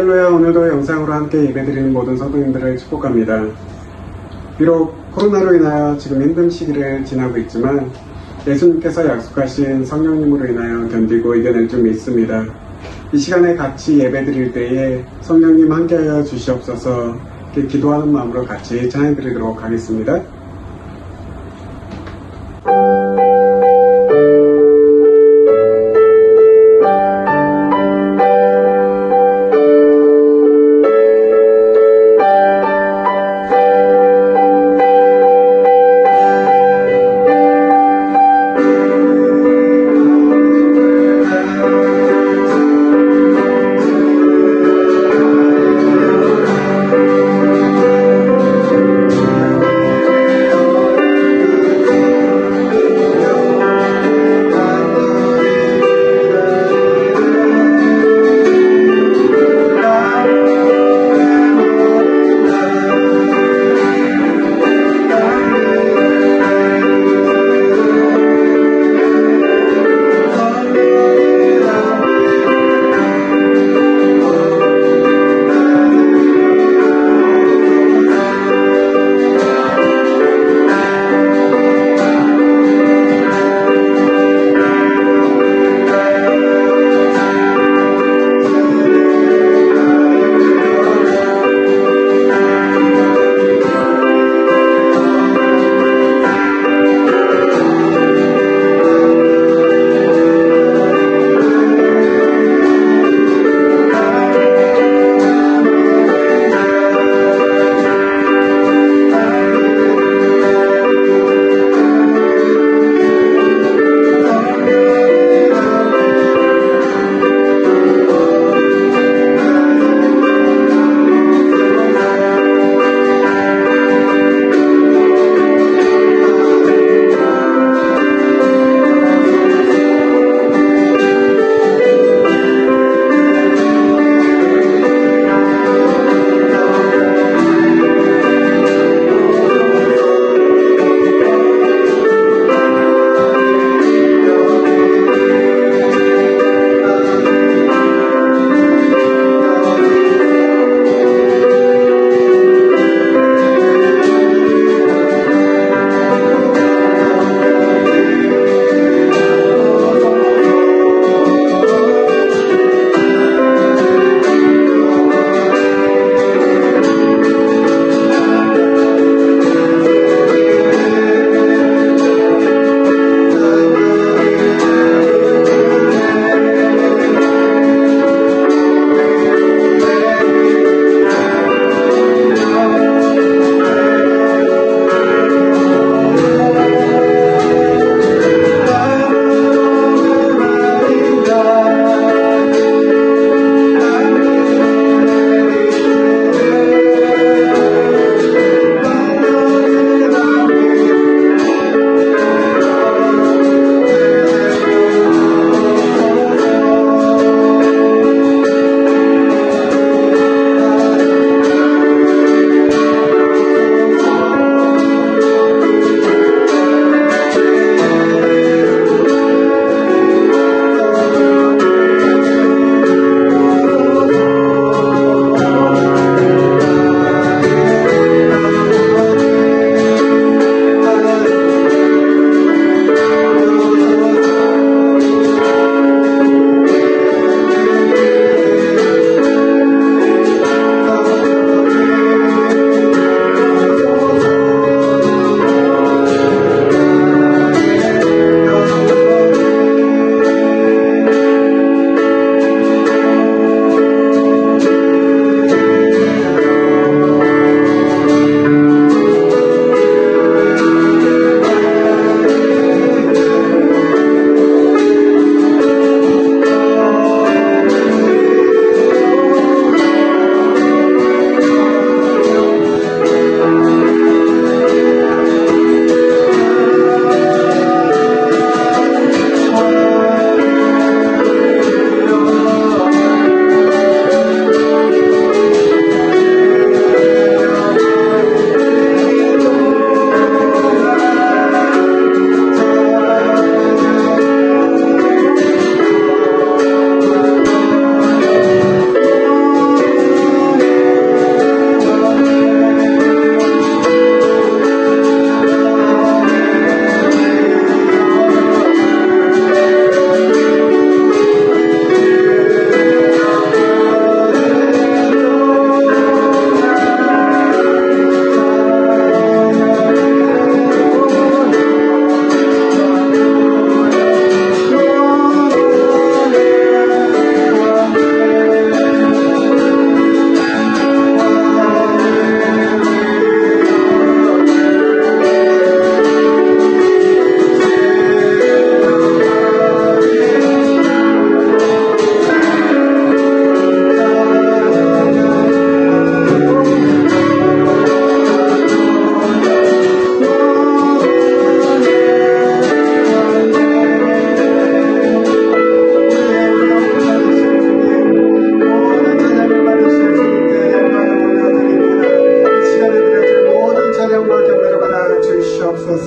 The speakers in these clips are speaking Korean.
할렐루야. 오늘도 영상으로 함께 예배드리는 모든 성도님들을 축복합니다. 비록 코로나로 인하여 지금 힘든 시기를 지나고 있지만 예수님께서 약속하신 성령님으로 인하여 견디고 이겨낼 줄 믿습니다. 이 시간에 같이 예배드릴 때에 성령님 함께하여 주시옵소서. 이렇게 기도하는 마음으로 같이 찬양드리도록 하겠습니다.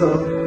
주시옵소서.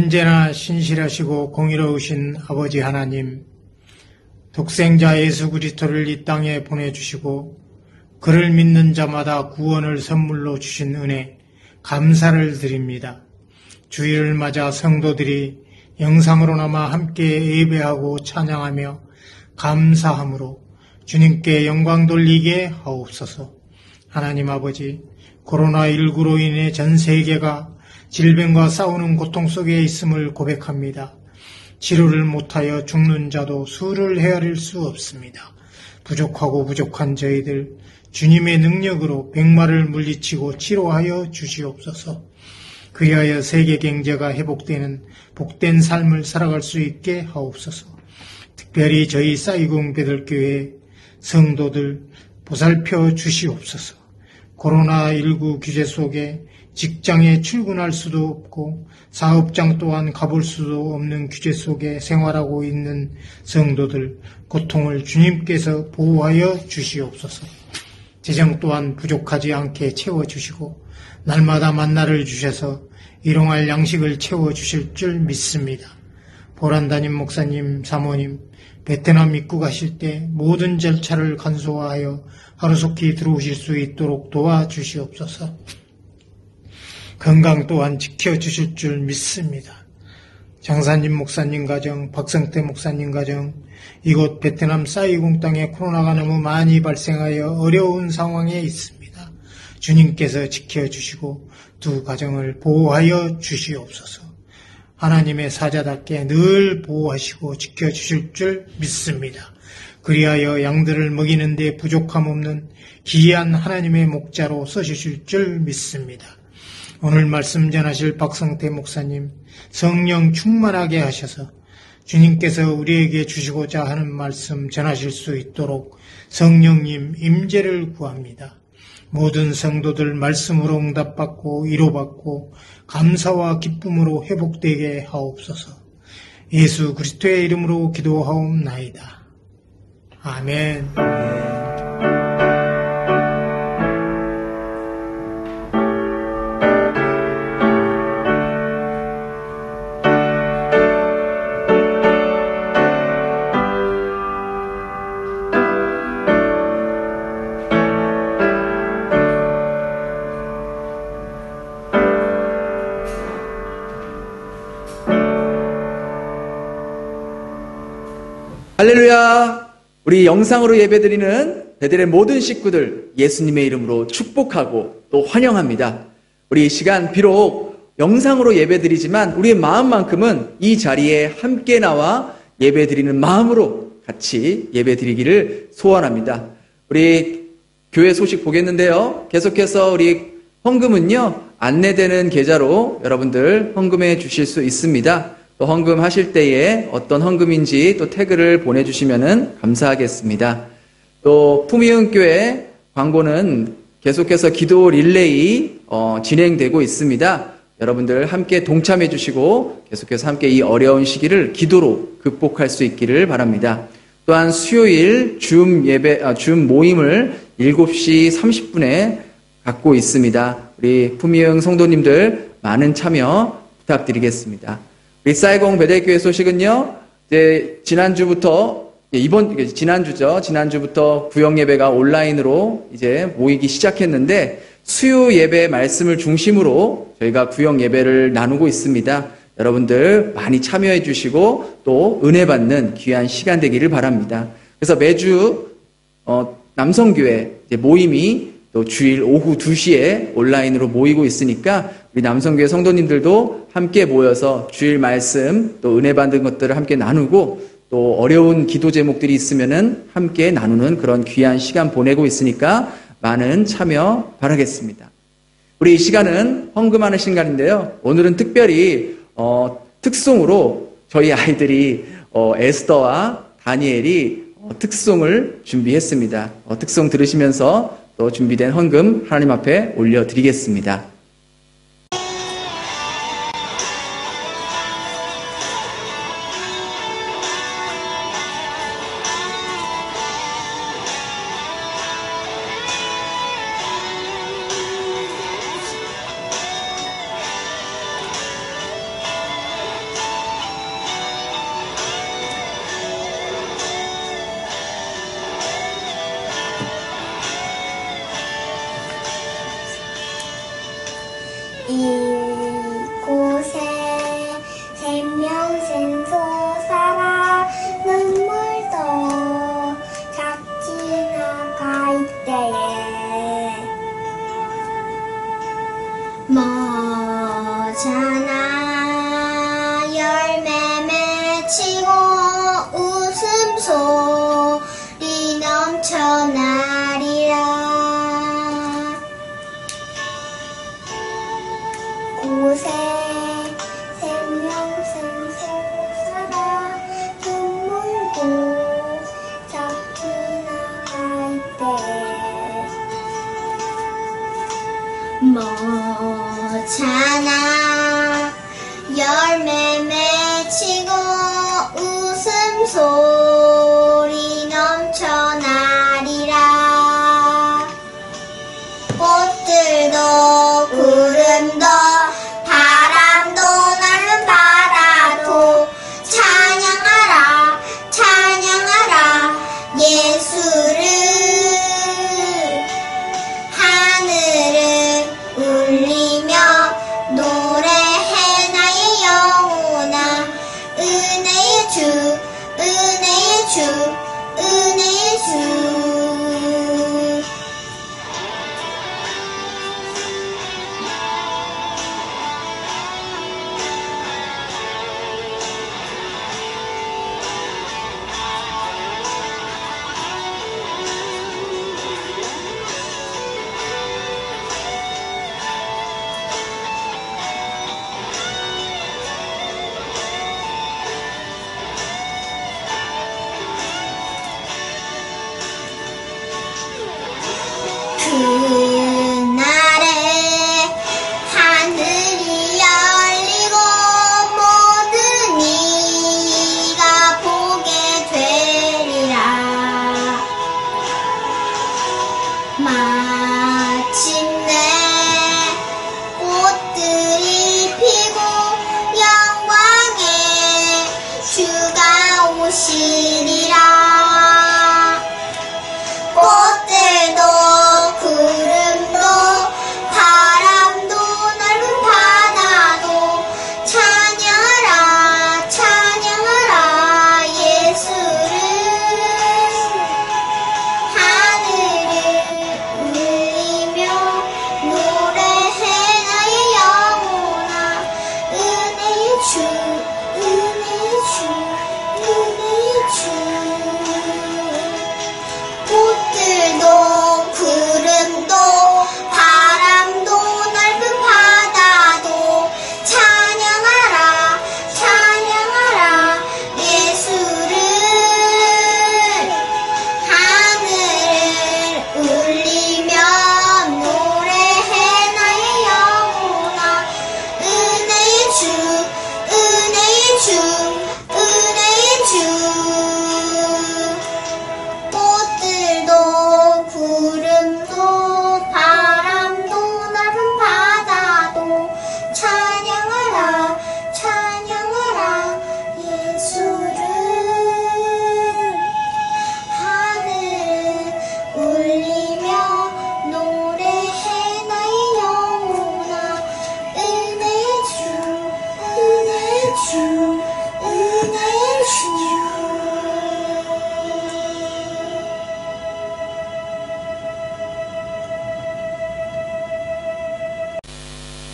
언제나 신실하시고 공의로우신 아버지 하나님, 독생자 예수 그리스도를 이 땅에 보내주시고 그를 믿는 자마다 구원을 선물로 주신 은혜 감사를 드립니다. 주일을 맞아 성도들이 영상으로나마 함께 예배하고 찬양하며 감사함으로 주님께 영광 돌리게 하옵소서. 하나님 아버지, 코로나19로 인해 전 세계가 질병과 싸우는 고통 속에 있음을 고백합니다. 치료를 못하여 죽는 자도 수를 헤아릴 수 없습니다. 부족한 저희들 주님의 능력으로 백마를 물리치고 치료하여 주시옵소서. 그리하여 세계 경제가 회복되는 복된 삶을 살아갈 수 있게 하옵소서. 특별히 저희 사이공 베들교회 성도들 보살펴 주시옵소서. 코로나19 규제 속에 직장에 출근할 수도 없고 사업장 또한 가볼 수도 없는 규제 속에 생활하고 있는 성도들 고통을 주님께서 보호하여 주시옵소서. 재정 또한 부족하지 않게 채워주시고 날마다 만나를 주셔서 일용할 양식을 채워주실 줄 믿습니다. 보란다님 목사님, 사모님 베트남 입국하실 때 모든 절차를 간소화하여 하루속히 들어오실 수 있도록 도와주시옵소서. 건강 또한 지켜주실 줄 믿습니다. 장사님 목사님 가정, 박성태 목사님 가정, 이곳 베트남 사이공 땅에 코로나가 너무 많이 발생하여 어려운 상황에 있습니다. 주님께서 지켜주시고 두 가정을 보호하여 주시옵소서. 하나님의 사자답게 늘 보호하시고 지켜주실 줄 믿습니다. 그리하여 양들을 먹이는 데 부족함 없는 귀한 하나님의 목자로 써주실 줄 믿습니다. 오늘 말씀 전하실 박성태 목사님, 성령 충만하게 하셔서 주님께서 우리에게 주시고자 하는 말씀 전하실 수 있도록 성령님 임재를 구합니다. 모든 성도들 말씀으로 응답받고 위로받고 감사와 기쁨으로 회복되게 하옵소서. 예수 그리스도의 이름으로 기도하옵나이다. 아멘. 할렐루야! 우리 영상으로 예배드리는 베들의 모든 식구들 예수님의 이름으로 축복하고 또 환영합니다. 우리 이 시간 비록 영상으로 예배드리지만 우리의 마음만큼은 이 자리에 함께 나와 예배드리는 마음으로 같이 예배드리기를 소원합니다. 우리 교회 소식 보겠는데요. 계속해서 우리 헌금은요, 안내되는 계좌로 여러분들 헌금해 주실 수 있습니다. 또 헌금 하실 때에 어떤 헌금인지 또 태그를 보내주시면 감사하겠습니다. 또 푸미은교회 광고는 계속해서 기도 릴레이 진행되고 있습니다. 여러분들 함께 동참해 주시고 계속해서 함께 이 어려운 시기를 기도로 극복할 수 있기를 바랍니다. 또한 수요일 줌 모임을 7시 30분에 갖고 있습니다. 우리 푸미은 성도님들 많은 참여 부탁드리겠습니다. 우리 사이공 베델교회 소식은요, 이제 지난주부터 구역 예배가 온라인으로 이제 모이기 시작했는데 수요 예배 말씀을 중심으로 저희가 구역 예배를 나누고 있습니다. 여러분들 많이 참여해 주시고 또 은혜 받는 귀한 시간 되기를 바랍니다. 그래서 매주 남성교회 모임이 또 주일 오후 2시에 온라인으로 모이고 있으니까 우리 남성교회 성도님들도 함께 모여서 주일 말씀 또 은혜 받는 것들을 함께 나누고 또 어려운 기도 제목들이 있으면은 함께 나누는 그런 귀한 시간 보내고 있으니까 많은 참여 바라겠습니다. 우리 이 시간은 헌금하는 시간인데요. 오늘은 특별히 특송으로 저희 아이들이 에스더와 다니엘이 특송을 준비했습니다. 특송 들으시면서 또 준비된 헌금 하나님 앞에 올려드리겠습니다. 이곳에 생명샘 솟아라 눈물도 작지 나가 이때에 머잖아 열매 맺히고 웃음소리 넘쳐나리라 곳에 생명샘 솟아라 눈물도 작게 나갈 때 머잖아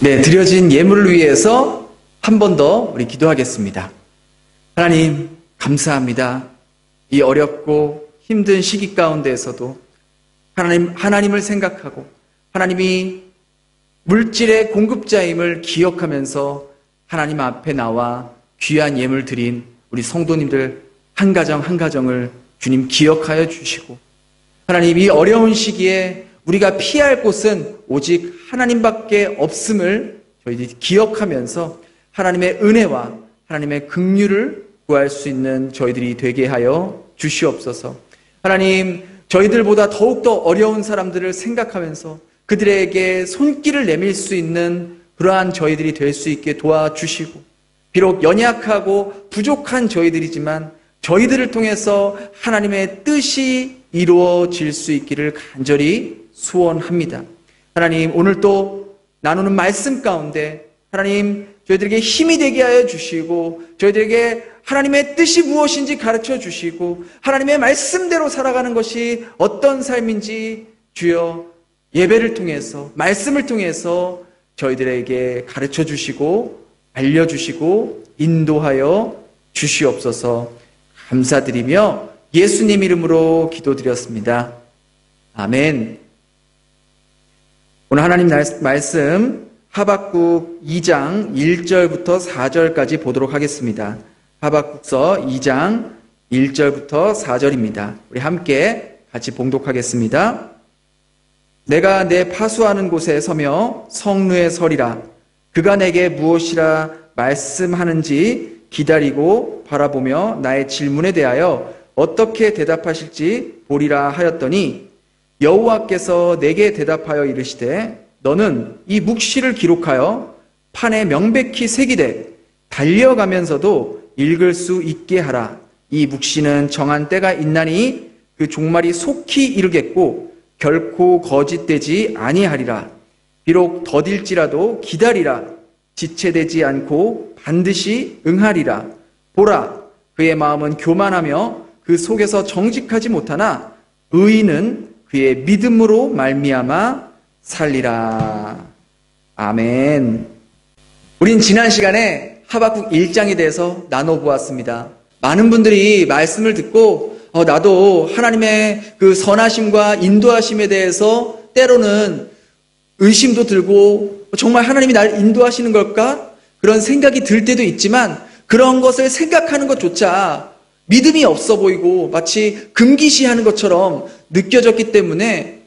네, 드려진 예물을 위해서 한 번 더 우리 기도하겠습니다. 하나님, 감사합니다. 이 어렵고 힘든 시기 가운데에서도 하나님을 생각하고 하나님이 물질의 공급자임을 기억하면서 하나님 앞에 나와 귀한 예물 드린 우리 성도님들 한 가정 한 가정을 주님 기억하여 주시고, 하나님 이 어려운 시기에 우리가 피할 곳은 오직 하나님밖에 없음을 저희들이 기억하면서 하나님의 은혜와 하나님의 긍휼을 구할 수 있는 저희들이 되게 하여 주시옵소서. 하나님, 저희들보다 더욱더 어려운 사람들을 생각하면서 그들에게 손길을 내밀 수 있는 그러한 저희들이 될 수 있게 도와주시고, 비록 연약하고 부족한 저희들이지만 저희들을 통해서 하나님의 뜻이 이루어질 수 있기를 간절히 소원합니다. 하나님, 오늘 또 나누는 말씀 가운데 하나님 저희들에게 힘이 되게 하여 주시고, 저희들에게 하나님의 뜻이 무엇인지 가르쳐 주시고, 하나님의 말씀대로 살아가는 것이 어떤 삶인지 주여 예배를 통해서, 말씀을 통해서 저희들에게 가르쳐 주시고 알려주시고 인도하여 주시옵소서. 감사드리며 예수님 이름으로 기도드렸습니다. 아멘. 오늘 하나님 말씀 하박국 2장 1절부터 4절까지 보도록 하겠습니다. 하박국서 2장 1절부터 4절입니다. 우리 함께 같이 봉독하겠습니다. 내가 내 파수하는 곳에 서며 성루에 서리라. 그가 내게 무엇이라 말씀하는지 기다리고 바라보며 나의 질문에 대하여 어떻게 대답하실지 보리라 하였더니, 여호와께서 내게 대답하여 이르시되 너는 이 묵시를 기록하여 판에 명백히 새기되 달려가면서도 읽을 수 있게 하라. 이 묵시는 정한 때가 있나니 그 종말이 속히 이르겠고 결코 거짓되지 아니하리라. 비록 더딜지라도 기다리라. 지체되지 않고 반드시 응하리라. 보라, 그의 마음은 교만하며 그 속에서 정직하지 못하나 의인은 그의 믿음으로 말미암아 살리라. 아멘. 우린 지난 시간에 하박국 1장에 대해서 나눠보았습니다. 많은 분들이 말씀을 듣고 나도 하나님의 그 선하심과 인도하심에 대해서 때로는 의심도 들고, 정말 하나님이 날 인도하시는 걸까? 그런 생각이 들 때도 있지만, 그런 것을 생각하는 것조차 믿음이 없어 보이고 마치 금기시하는 것처럼 느껴졌기 때문에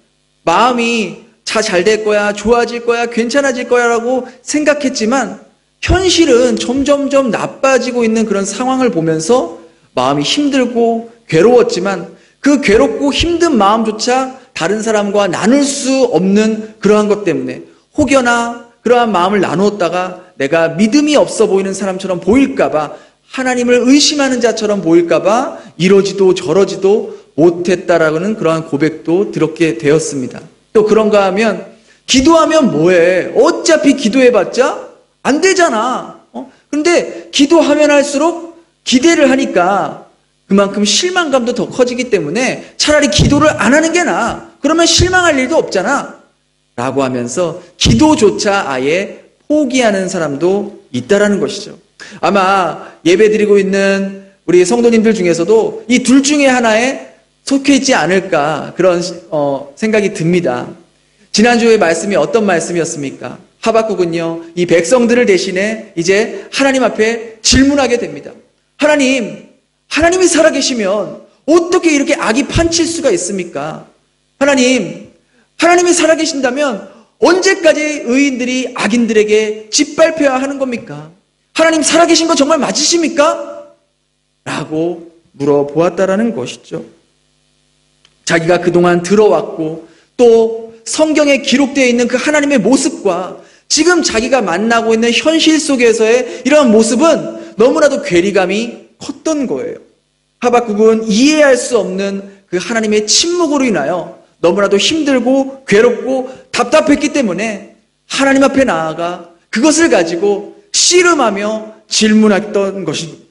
마음이 잘 될 거야, 좋아질 거야, 괜찮아질 거야 라고 생각했지만 현실은 점점점 나빠지고 있는 그런 상황을 보면서 마음이 힘들고 괴로웠지만, 그 괴롭고 힘든 마음조차 다른 사람과 나눌 수 없는 그러한 것 때문에 혹여나 그러한 마음을 나누었다가 내가 믿음이 없어 보이는 사람처럼 보일까봐, 하나님을 의심하는 자처럼 보일까봐 이러지도 저러지도 못했다라는 그러한 고백도 들었게 되었습니다. 또 그런가 하면, 기도하면 뭐해? 어차피 기도해봤자 안 되잖아. 근데 기도하면 할수록 기대를 하니까 그만큼 실망감도 더 커지기 때문에 차라리 기도를 안 하는 게 나아. 그러면 실망할 일도 없잖아. 라고 하면서 기도조차 아예 포기하는 사람도 있다라는 것이죠. 아마 예배드리고 있는 우리 성도님들 중에서도 이 둘 중에 하나에 속해 있지 않을까, 그런 생각이 듭니다. 지난주의 말씀이 어떤 말씀이었습니까? 하박국은요, 이 백성들을 대신해 이제 하나님 앞에 질문하게 됩니다. 하나님이 살아계시면 어떻게 이렇게 악이 판칠 수가 있습니까? 하나님이 살아계신다면 언제까지 의인들이 악인들에게 짓밟혀야 하는 겁니까? 하나님 살아계신 거 정말 맞으십니까? 라고 물어보았다라는 것이죠. 자기가 그동안 들어왔고 또 성경에 기록되어 있는 그 하나님의 모습과 지금 자기가 만나고 있는 현실 속에서의 이러한 모습은 너무나도 괴리감이 컸던 거예요. 하박국은 이해할 수 없는 그 하나님의 침묵으로 인하여 너무나도 힘들고 괴롭고 답답했기 때문에 하나님 앞에 나아가 그것을 가지고 씨름하며 질문했던 것입니다.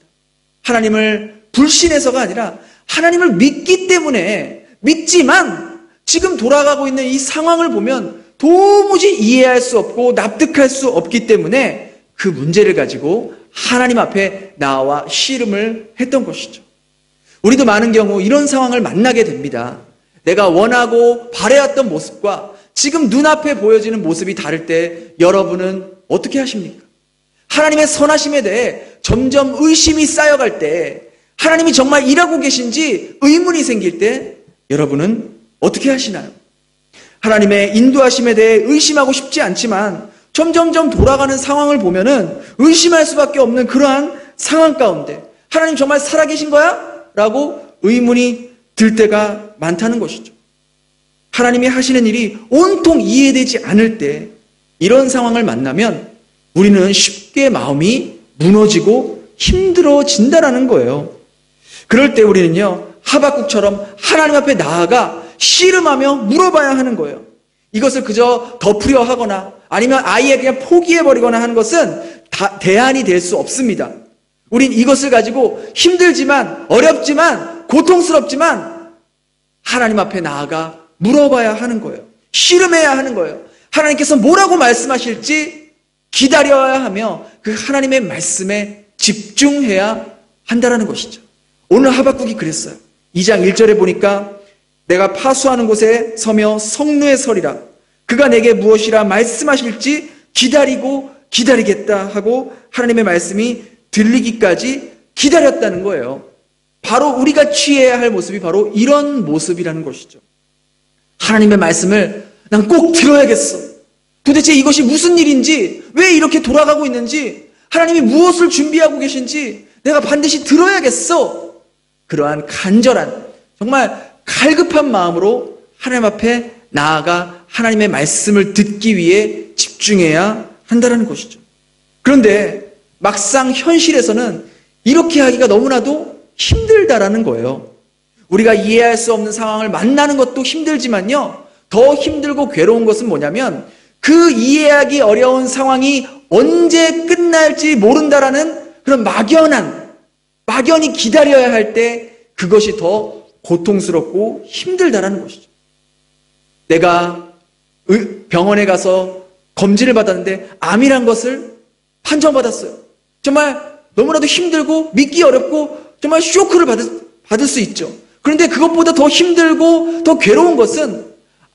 하나님을 불신해서가 아니라 하나님을 믿기 때문에, 믿지만 지금 돌아가고 있는 이 상황을 보면 도무지 이해할 수 없고 납득할 수 없기 때문에 그 문제를 가지고 하나님 앞에 나와 씨름을 했던 것이죠. 우리도 많은 경우 이런 상황을 만나게 됩니다. 내가 원하고 바라였던 모습과 지금 눈앞에 보여지는 모습이 다를 때 여러분은 어떻게 하십니까? 하나님의 선하심에 대해 점점 의심이 쌓여갈 때, 하나님이 정말 일하고 계신지 의문이 생길 때 여러분은 어떻게 하시나요? 하나님의 인도하심에 대해 의심하고 싶지 않지만 점점점 돌아가는 상황을 보면은 의심할 수밖에 없는 그러한 상황 가운데 하나님 정말 살아계신 거야? 라고 의문이 들 때가 많다는 것이죠. 하나님이 하시는 일이 온통 이해되지 않을 때 이런 상황을 만나면 우리는 쉽게 마음이 무너지고 힘들어진다라는 거예요. 그럴 때 우리는요, 하박국처럼 하나님 앞에 나아가 씨름하며 물어봐야 하는 거예요. 이것을 그저 덮으려 하거나 아니면 아예 그냥 포기해버리거나 하는 것은 대안이 될 수 없습니다. 우린 이것을 가지고 힘들지만 어렵지만 고통스럽지만 하나님 앞에 나아가 물어봐야 하는 거예요. 씨름해야 하는 거예요. 하나님께서 뭐라고 말씀하실지 기다려야 하며 그 하나님의 말씀에 집중해야 한다는 것이죠. 오늘 하박국이 그랬어요. 2장 1절에 보니까 내가 파수하는 곳에 서며 성루에 서리라. 그가 내게 무엇이라 말씀하실지 기다리고 기다리겠다 하고 하나님의 말씀이 들리기까지 기다렸다는 거예요. 바로 우리가 취해야 할 모습이 바로 이런 모습이라는 것이죠. 하나님의 말씀을 난 꼭 들어야겠어. 도대체 이것이 무슨 일인지, 왜 이렇게 돌아가고 있는지, 하나님이 무엇을 준비하고 계신지 내가 반드시 들어야겠어. 그러한 간절한, 정말 갈급한 마음으로 하나님 앞에 나아가 하나님의 말씀을 듣기 위해 집중해야 한다는 것이죠. 그런데 막상 현실에서는 이렇게 하기가 너무나도 힘들다라는 거예요. 우리가 이해할 수 없는 상황을 만나는 것도 힘들지만요, 더 힘들고 괴로운 것은 뭐냐면 그 이해하기 어려운 상황이 언제 끝날지 모른다라는 그런 막연히 기다려야 할 때 그것이 더 고통스럽고 힘들다라는 것이죠. 내가 병원에 가서 검진을 받았는데 암이란 것을 판정받았어요. 정말 너무나도 힘들고 믿기 어렵고 정말 쇼크를 받을 수 있죠. 그런데 그것보다 더 힘들고 더 괴로운 것은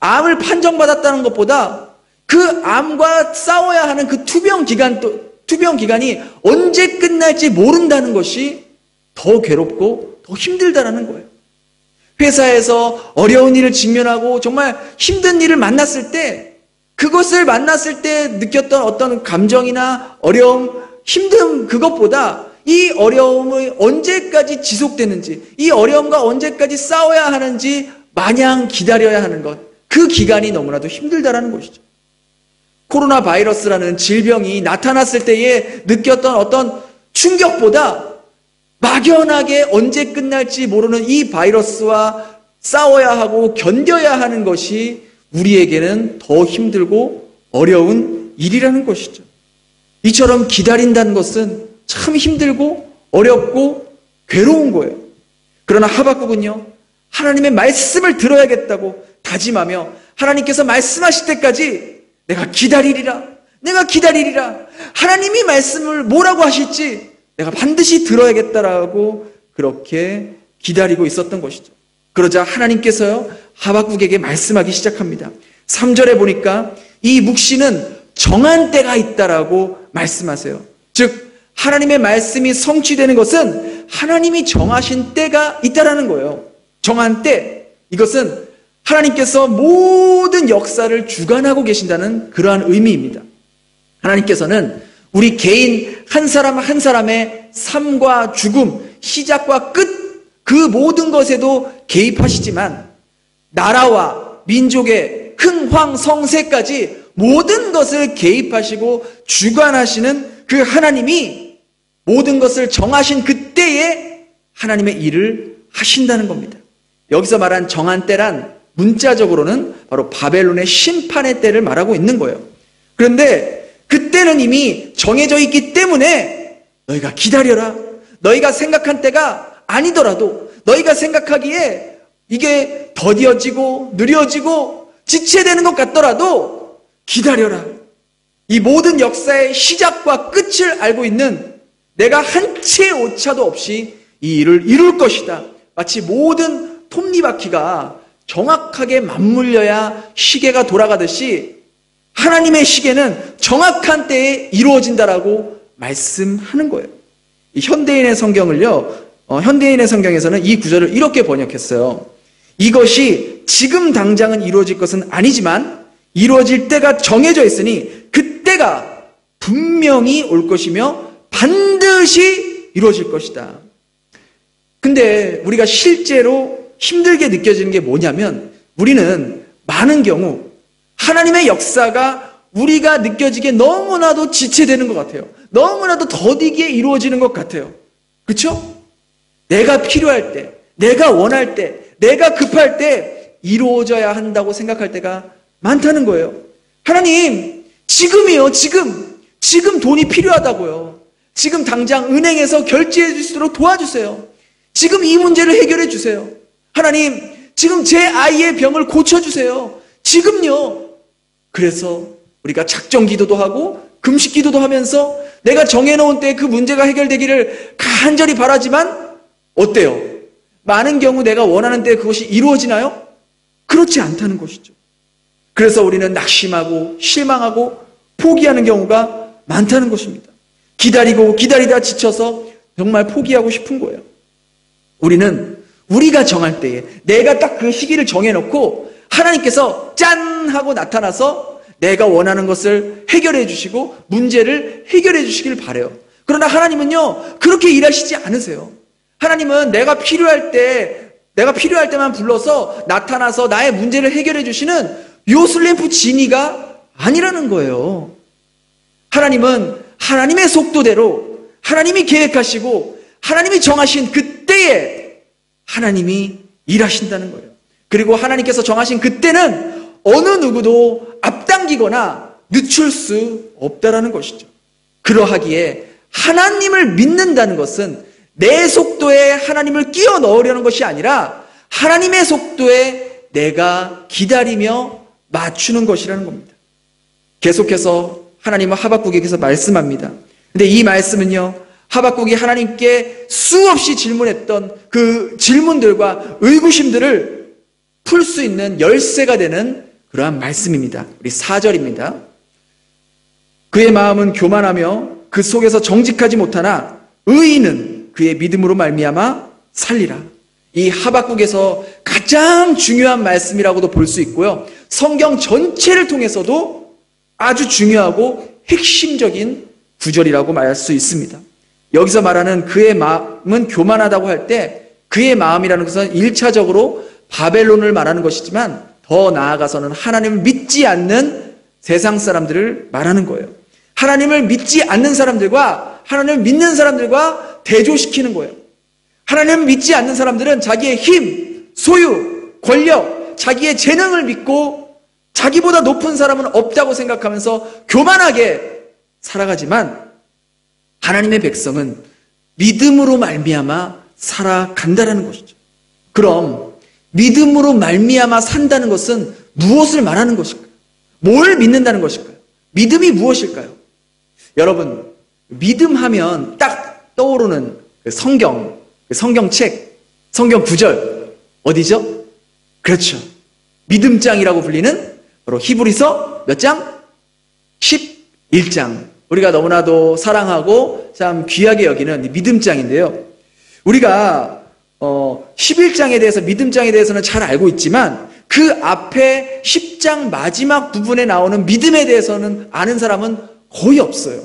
암을 판정받았다는 것보다 그 암과 싸워야 하는 그 투병 기간이 언제 끝날지 모른다는 것이 더 괴롭고 더 힘들다라는 거예요. 회사에서 어려운 일을 직면하고 정말 힘든 일을 만났을 때, 그것을 만났을 때 느꼈던 어떤 감정이나 어려움, 힘듦, 그것보다 이 어려움이 언제까지 지속되는지, 이 어려움과 언제까지 싸워야 하는지 마냥 기다려야 하는 것, 그 기간이 너무나도 힘들다라는 것이죠. 코로나 바이러스라는 질병이 나타났을 때에 느꼈던 어떤 충격보다 막연하게 언제 끝날지 모르는 이 바이러스와 싸워야 하고 견뎌야 하는 것이 우리에게는 더 힘들고 어려운 일이라는 것이죠. 이처럼 기다린다는 것은 참 힘들고 어렵고 괴로운 거예요. 그러나 하박국은요, 하나님의 말씀을 들어야겠다고 다짐하며 하나님께서 말씀하실 때까지 내가 기다리리라. 하나님이 말씀을 뭐라고 하실지 내가 반드시 들어야겠다라고 그렇게 기다리고 있었던 것이죠. 그러자 하나님께서요, 하박국에게 말씀하기 시작합니다. 3절에 보니까 이 묵시는 정한 때가 있다라고 말씀하세요. 즉 하나님의 말씀이 성취되는 것은 하나님이 정하신 때가 있다라는 거예요. 정한 때, 이것은 하나님께서 모든 역사를 주관하고 계신다는 그러한 의미입니다. 하나님께서는 우리 개인 한 사람 한 사람의 삶과 죽음, 시작과 끝, 그 모든 것에도 개입하시지만 나라와 민족의 흥황성쇠까지 모든 것을 개입하시고 주관하시는 그 하나님이 모든 것을 정하신 그때에 하나님의 일을 하신다는 겁니다. 여기서 말한 정한 때란 문자적으로는 바로 바벨론의 심판의 때를 말하고 있는 거예요. 그런데 그때는 이미 정해져 있기 때문에 너희가 기다려라. 너희가 생각한 때가 아니더라도, 너희가 생각하기에 이게 더디어지고 느려지고 지체되는 것 같더라도 기다려라. 이 모든 역사의 시작과 끝을 알고 있는 내가 한 채의 오차도 없이 이 일을 이룰 것이다. 마치 모든 톱니바퀴가 정확하게 맞물려야 시계가 돌아가듯이 하나님의 시계는 정확한 때에 이루어진다라고 말씀하는 거예요. 이 현대인의 성경을요, 현대인의 성경에서는 이 구절을 이렇게 번역했어요. 이것이 지금 당장은 이루어질 것은 아니지만 이루어질 때가 정해져 있으니 그때가 분명히 올 것이며 반드시 이루어질 것이다. 근데 우리가 실제로 힘들게 느껴지는 게 뭐냐면 우리는 많은 경우 하나님의 역사가 우리가 느껴지기에 너무나도 지체되는 것 같아요. 너무나도 더디게 이루어지는 것 같아요. 그렇죠? 내가 필요할 때, 내가 원할 때, 내가 급할 때 이루어져야 한다고 생각할 때가 많다는 거예요. 하나님, 지금이요, 지금 돈이 필요하다고요. 지금 당장 은행에서 결제해 줄 수 있도록 도와주세요. 지금 이 문제를 해결해 주세요. 하나님, 지금 제 아이의 병을 고쳐주세요. 지금요. 그래서 우리가 작정 기도도 하고 금식 기도도 하면서 내가 정해놓은 때에 그 문제가 해결되기를 간절히 바라지만 어때요? 많은 경우 내가 원하는 때에 그것이 이루어지나요? 그렇지 않다는 것이죠. 그래서 우리는 낙심하고 실망하고 포기하는 경우가 많다는 것입니다. 기다리고 기다리다 지쳐서 정말 포기하고 싶은 거예요. 우리는 우리가 정할 때에 내가 딱 그 시기를 정해놓고 하나님께서 짠 하고 나타나서 내가 원하는 것을 해결해 주시고 문제를 해결해 주시길 바라요. 그러나 하나님은요 그렇게 일하시지 않으세요. 하나님은 내가 필요할 때만 불러서 나타나서 나의 문제를 해결해 주시는 요술램프 지니가 아니라는 거예요. 하나님은 하나님의 속도대로 하나님이 계획하시고 하나님이 정하신 그때에 하나님이 일하신다는 거예요. 그리고 하나님께서 정하신 그때는 어느 누구도 앞당기거나 늦출 수 없다라는 것이죠. 그러하기에 하나님을 믿는다는 것은 내 속도에 하나님을 끼워 넣으려는 것이 아니라 하나님의 속도에 내가 기다리며 맞추는 것이라는 겁니다. 계속해서 하나님은 하박국에게서 말씀합니다. 근데 이 말씀은요, 하박국이 하나님께 수없이 질문했던 그 질문들과 의구심들을 풀 수 있는 열쇠가 되는 그러한 말씀입니다. 우리 4절입니다. 그의 마음은 교만하며 그 속에서 정직하지 못하나 의인은 그의 믿음으로 말미암아 살리라. 이 하박국에서 가장 중요한 말씀이라고도 볼 수 있고요. 성경 전체를 통해서도 아주 중요하고 핵심적인 구절이라고 말할 수 있습니다. 여기서 말하는 그의 마음은 교만하다고 할 때 그의 마음이라는 것은 1차적으로 바벨론을 말하는 것이지만 더 나아가서는 하나님을 믿지 않는 세상 사람들을 말하는 거예요. 하나님을 믿지 않는 사람들과 하나님을 믿는 사람들과 대조시키는 거예요. 하나님을 믿지 않는 사람들은 자기의 힘, 소유, 권력, 자기의 재능을 믿고 자기보다 높은 사람은 없다고 생각하면서 교만하게 살아가지만 하나님의 백성은 믿음으로 말미암아 살아간다라는 것이죠. 그럼 믿음으로 말미암아 산다는 것은 무엇을 말하는 것일까요? 뭘 믿는다는 것일까요? 믿음이 무엇일까요? 여러분, 믿음하면 딱 떠오르는 성경책, 성경 구절 어디죠? 그렇죠. 믿음장이라고 불리는 바로 히브리서 몇 장? 11장. 우리가 너무나도 사랑하고 참 귀하게 여기는 믿음장인데요. 우리가 11장에 대해서 믿음장에 대해서는 잘 알고 있지만 그 앞에 10장 마지막 부분에 나오는 믿음에 대해서는 아는 사람은 거의 없어요.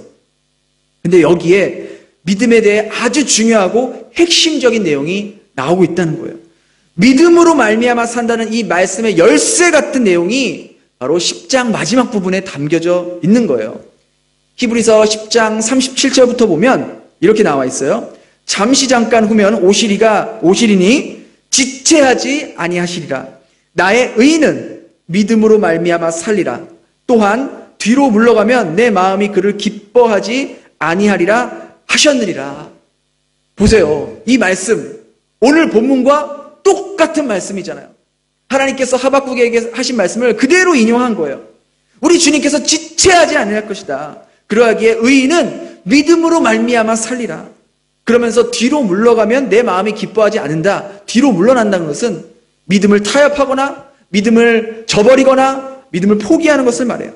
근데 여기에 믿음에 대해 아주 중요하고 핵심적인 내용이 나오고 있다는 거예요. 믿음으로 말미암아 산다는 이 말씀의 열쇠 같은 내용이 바로 10장 마지막 부분에 담겨져 있는 거예요. 히브리서 10장 37절부터 보면 이렇게 나와 있어요. 잠시 잠깐 후면 오시리니 지체하지 아니하시리라. 나의 의인은 믿음으로 말미암아 살리라. 또한 뒤로 물러가면 내 마음이 그를 기뻐하지 아니하리라 하셨느니라. 보세요. 이 말씀 오늘 본문과 똑같은 말씀이잖아요. 하나님께서 하박국에게 하신 말씀을 그대로 인용한 거예요. 우리 주님께서 지체하지 않을 것이다. 그러하기에 의인은 믿음으로 말미암아 살리라. 그러면서 뒤로 물러가면 내 마음이 기뻐하지 않는다. 뒤로 물러난다는 것은 믿음을 타협하거나 믿음을 저버리거나 믿음을 포기하는 것을 말해요.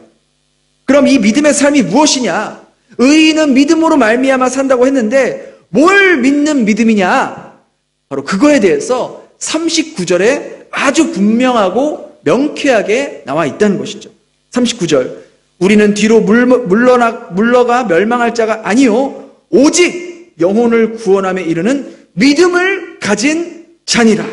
그럼 이 믿음의 삶이 무엇이냐? 의인은 믿음으로 말미암아 산다고 했는데 뭘 믿는 믿음이냐? 바로 그거에 대해서 39절에 아주 분명하고 명쾌하게 나와 있다는 것이죠. 39절, 우리는 뒤로 물러가 멸망할 자가 아니요 오직 영혼을 구원함에 이르는 믿음을 가진 자니라.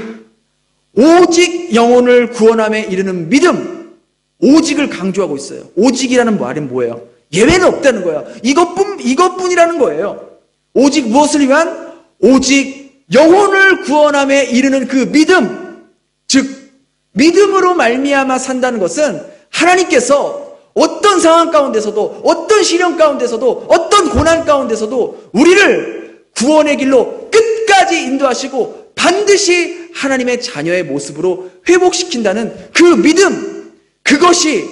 오직 영혼을 구원함에 이르는 믿음. 오직을 강조하고 있어요. 오직이라는 말은 뭐예요? 예외는 없다는 거예요. 이것뿐이라는 거예요. 오직 무엇을 위한? 오직 영혼을 구원함에 이르는 그 믿음. 즉 믿음으로 말미암아 산다는 것은 하나님께서 어떤 상황 가운데서도, 어떤 시련 가운데서도, 어떤 고난 가운데서도 우리를 구원의 길로 끝까지 인도하시고 반드시 하나님의 자녀의 모습으로 회복시킨다는 그 믿음, 그것이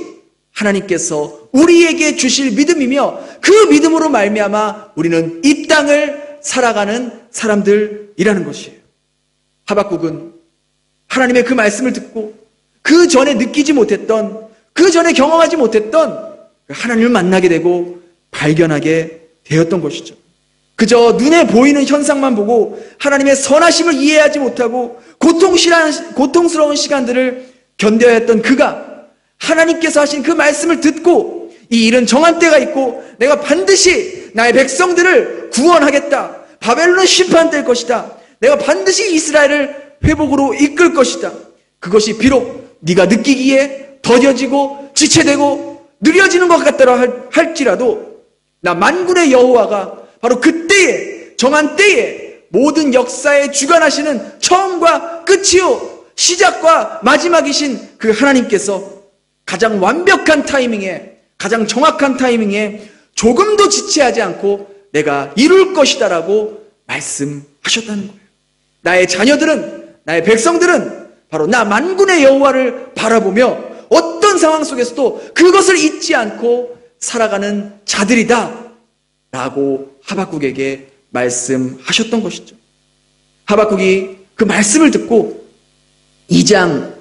하나님께서 우리에게 주실 믿음이며 그 믿음으로 말미암아 우리는 이 땅을 살아가는 사람들이라는 것이에요. 하박국은 하나님의 그 말씀을 듣고 그 전에 느끼지 못했던, 그 전에 경험하지 못했던 하나님을 만나게 되고 발견하게 되었던 것이죠. 그저 눈에 보이는 현상만 보고 하나님의 선하심을 이해하지 못하고 고통스러운 시간들을 견뎌야 했던 그가 하나님께서 하신 그 말씀을 듣고 이 일은 정한 때가 있고 내가 반드시 나의 백성들을 구원하겠다. 바벨론은 심판될 것이다. 내가 반드시 이스라엘을 회복으로 이끌 것이다. 그것이 비록 네가 느끼기에 더뎌지고 지체되고 느려지는 것 같더라 할지라도 나 만군의 여호와가 바로 그때에 정한 때에 모든 역사에 주관하시는 처음과 끝이요 시작과 마지막이신 그 하나님께서 가장 완벽한 타이밍에, 가장 정확한 타이밍에 조금도 지체하지 않고 내가 이룰 것이다라고 말씀하셨다는 거예요. 나의 자녀들은, 나의 백성들은 바로 나 만군의 여호와를 바라보며 어떤 상황 속에서도 그것을 잊지 않고 살아가는 자들이다 라고 하박국에게 말씀하셨던 것이죠. 하박국이 그 말씀을 듣고 2장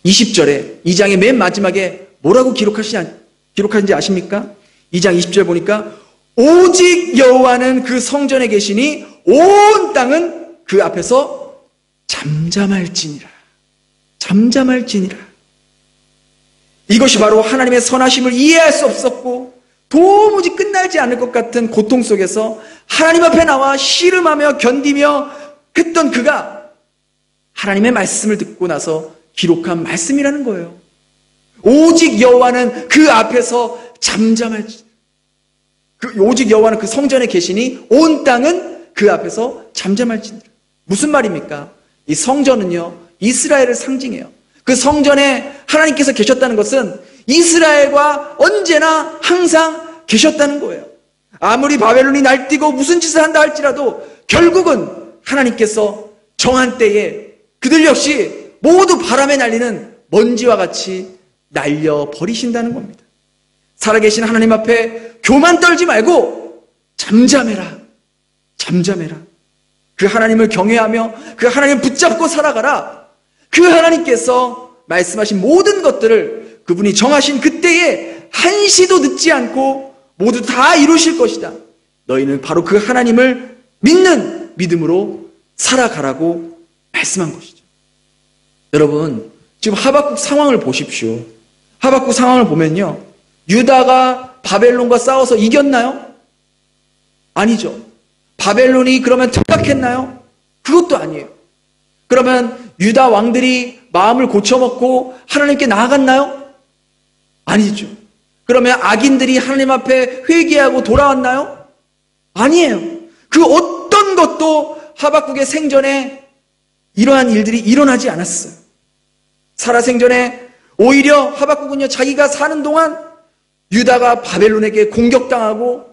20절에 2장의 맨 마지막에 뭐라고 기록하는지 아십니까? 2장 20절 보니까 오직 여호와는 그 성전에 계시니 온 땅은 그 앞에서 잠잠할지니라. 잠잠할지니라. 이것이 바로 하나님의 선하심을 이해할 수 없었고 도무지 끝나지 않을 것 같은 고통 속에서 하나님 앞에 나와 씨름하며 견디며 했던 그가 하나님의 말씀을 듣고 나서 기록한 말씀이라는 거예요. 오직 여호와는 그 앞에서 잠잠할지. 오직 여호와는 그 성전에 계시니 온 땅은 그 앞에서 잠잠할지니라. 무슨 말입니까? 이 성전은요 이스라엘을 상징해요. 그 성전에 하나님께서 계셨다는 것은 이스라엘과 언제나 항상 계셨다는 거예요. 아무리 바벨론이 날뛰고 무슨 짓을 한다 할지라도 결국은 하나님께서 정한 때에 그들 역시 모두 바람에 날리는 먼지와 같이 날려버리신다는 겁니다. 살아계신 하나님 앞에 교만 떨지 말고 잠잠해라. 잠잠해라. 그 하나님을 경외하며 그 하나님을 붙잡고 살아가라. 그 하나님께서 말씀하신 모든 것들을 그분이 정하신 그때에 한시도 늦지 않고 모두 다 이루실 것이다. 너희는 바로 그 하나님을 믿는 믿음으로 살아가라고 말씀한 것이죠. 여러분, 지금 하박국 상황을 보십시오. 하박국 상황을 보면요. 유다가 바벨론과 싸워서 이겼나요? 아니죠. 바벨론이 그러면 퇴각했나요? 그것도 아니에요. 그러면 유다 왕들이 마음을 고쳐먹고 하나님께 나아갔나요? 아니죠. 그러면 악인들이 하나님 앞에 회개하고 돌아왔나요? 아니에요. 그 어떤 것도 하박국의 생전에 이러한 일들이 일어나지 않았어요. 살아생전에 오히려 하박국은요 자기가 사는 동안 유다가 바벨론에게 공격당하고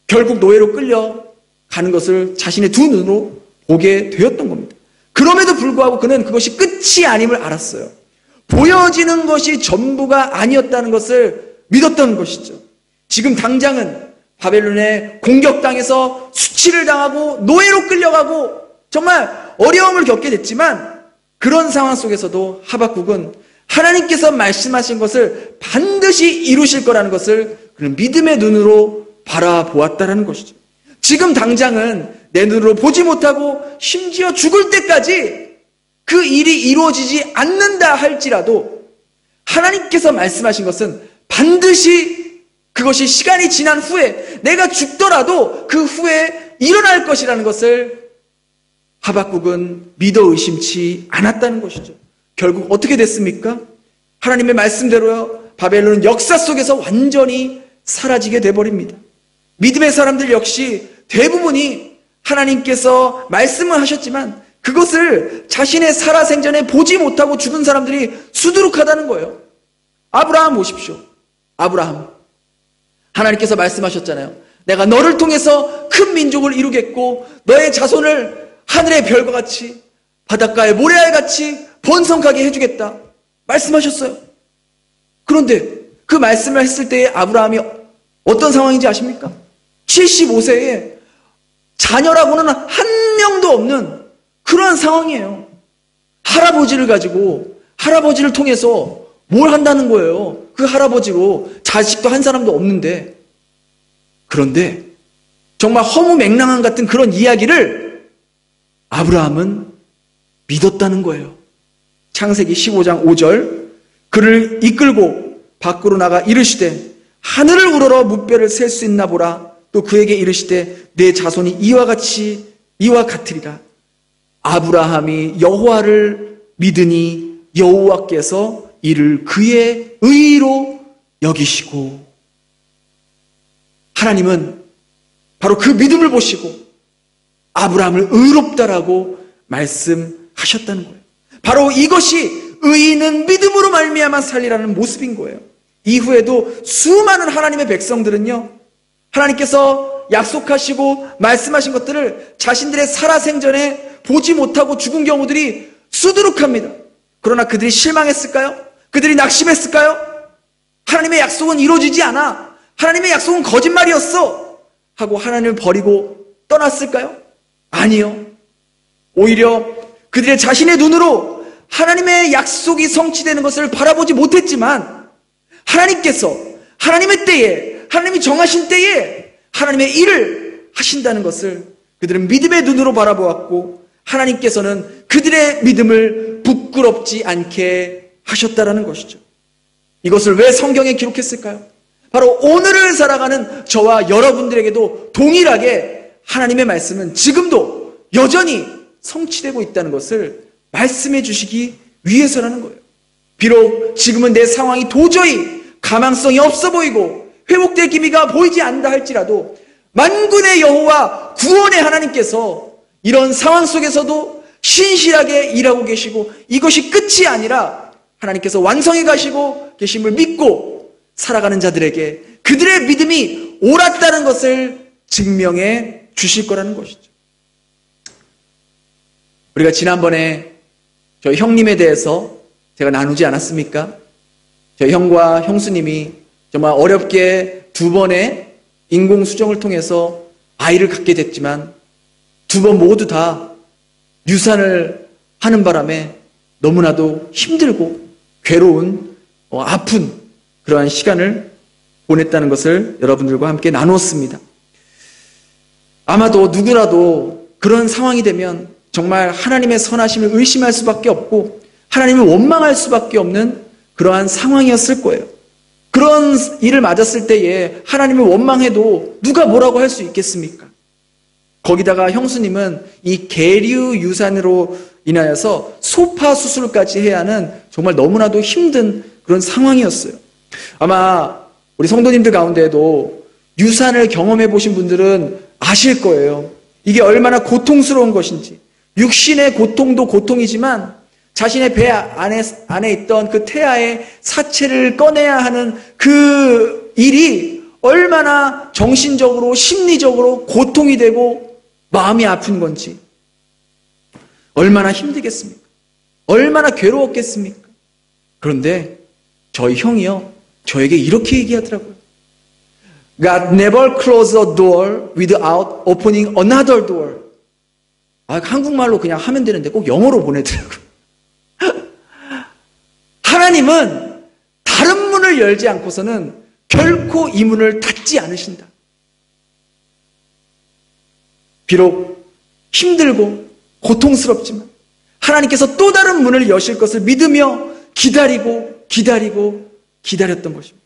결국 노예로 끌려가는 것을 자신의 두 눈으로 보게 되었던 겁니다. 그럼에도 불구하고 그는 그것이 끝이 아님을 알았어요. 보여지는 것이 전부가 아니었다는 것을 믿었던 것이죠. 지금 당장은 바벨론의 공격당해서 수치를 당하고 노예로 끌려가고 정말 어려움을 겪게 됐지만 그런 상황 속에서도 하박국은 하나님께서 말씀하신 것을 반드시 이루실 거라는 것을 그는 믿음의 눈으로 바라보았다는 것이죠. 지금 당장은 내 눈으로 보지 못하고 심지어 죽을 때까지 그 일이 이루어지지 않는다 할지라도 하나님께서 말씀하신 것은 반드시 그것이 시간이 지난 후에 내가 죽더라도 그 후에 일어날 것이라는 것을 하박국은 믿어 의심치 않았다는 것이죠. 결국 어떻게 됐습니까? 하나님의 말씀대로요, 바벨론은 역사 속에서 완전히 사라지게 돼버립니다. 믿음의 사람들 역시 대부분이 하나님께서 말씀을 하셨지만 그것을 자신의 살아생전에 보지 못하고 죽은 사람들이 수두룩하다는 거예요. 아브라함 보십시오. 아브라함. 하나님께서 말씀하셨잖아요. 내가 너를 통해서 큰 민족을 이루겠고 너의 자손을 하늘의 별과 같이 바닷가의 모래알 같이 번성하게 해주겠다. 말씀하셨어요. 그런데 그 말씀을 했을 때의 아브라함이 어떤 상황인지 아십니까? 75세에 자녀라고는 한 명도 없는 그러한 상황이에요. 할아버지를 가지고 할아버지를 통해서 뭘 한다는 거예요. 그 할아버지로 자식도 한 사람도 없는데. 그런데 정말 허무맹랑한 같은 그런 이야기를 아브라함은 믿었다는 거예요. 창세기 15장 5절 그를 이끌고 밖으로 나가 이르시되 하늘을 우러러 무뼈를 셀 수 있나 보라. 또 그에게 이르시되 내 자손이 이와 같으리라. 아브라함이 여호와를 믿으니 여호와께서 이를 그의 의로 여기시고, 하나님은 바로 그 믿음을 보시고 아브라함을 의롭다라고 말씀하셨다는 거예요. 바로 이것이 의인은 믿음으로 말미암아 살리라는 모습인 거예요. 이후에도 수많은 하나님의 백성들은요, 하나님께서 약속하시고 말씀하신 것들을 자신들의 살아생전에 보지 못하고 죽은 경우들이 수두룩합니다. 그러나 그들이 실망했을까요? 그들이 낙심했을까요? 하나님의 약속은 이루어지지 않아. 하나님의 약속은 거짓말이었어. 하고 하나님을 버리고 떠났을까요? 아니요. 오히려 그들의 자신의 눈으로 하나님의 약속이 성취되는 것을 바라보지 못했지만 하나님께서 하나님의 때에, 하나님이 정하신 때에 하나님의 일을 하신다는 것을 그들은 믿음의 눈으로 바라보았고, 하나님께서는 그들의 믿음을 부끄럽지 않게 하셨다라는 것이죠. 이것을 왜 성경에 기록했을까요? 바로 오늘을 살아가는 저와 여러분들에게도 동일하게 하나님의 말씀은 지금도 여전히 성취되고 있다는 것을 말씀해 주시기 위해서라는 거예요. 비록 지금은 내 상황이 도저히 가망성이 없어 보이고 회복될 기미가 보이지 않는다 할지라도 만군의 여호와 구원의 하나님께서 이런 상황 속에서도 신실하게 일하고 계시고 이것이 끝이 아니라 하나님께서 완성해 가시고 계심을 믿고 살아가는 자들에게 그들의 믿음이 옳았다는 것을 증명해 주실 거라는 것이죠. 우리가 지난번에 저희 형님에 대해서 제가 나누지 않았습니까? 저희 형과 형수님이 정말 어렵게 2번의 인공수정을 통해서 아이를 갖게 됐지만 2번 모두 다 유산을 하는 바람에 너무나도 힘들고 괴로운 아픈 그러한 시간을 보냈다는 것을 여러분들과 함께 나누었습니다. 아마도 누구라도 그런 상황이 되면 정말 하나님의 선하심을 의심할 수밖에 없고 하나님을 원망할 수밖에 없는 그러한 상황이었을 거예요. 그런 일을 맞았을 때에 하나님을 원망해도 누가 뭐라고 할 수 있겠습니까? 거기다가 형수님은 이 계류 유산으로 인하여서 소파 수술까지 해야 하는 정말 너무나도 힘든 그런 상황이었어요. 아마 우리 성도님들 가운데에도 유산을 경험해 보신 분들은 아실 거예요. 이게 얼마나 고통스러운 것인지. 육신의 고통도 고통이지만 자신의 배 안에 있던 그 태아의 사체를 꺼내야 하는 그 일이 얼마나 정신적으로 심리적으로 고통이 되고 마음이 아픈 건지 얼마나 힘들겠습니까? 얼마나 괴로웠겠습니까? 그런데 저희 형이요, 저에게 이렇게 얘기하더라고요. God never close a door without opening another door. 한국말로 그냥 하면 되는데 꼭 영어로 보내더라고요. 하나님은 다른 문을 열지 않고서는 결코 이 문을 닫지 않으신다. 비록 힘들고 고통스럽지만 하나님께서 또 다른 문을 여실 것을 믿으며 기다렸던 것입니다.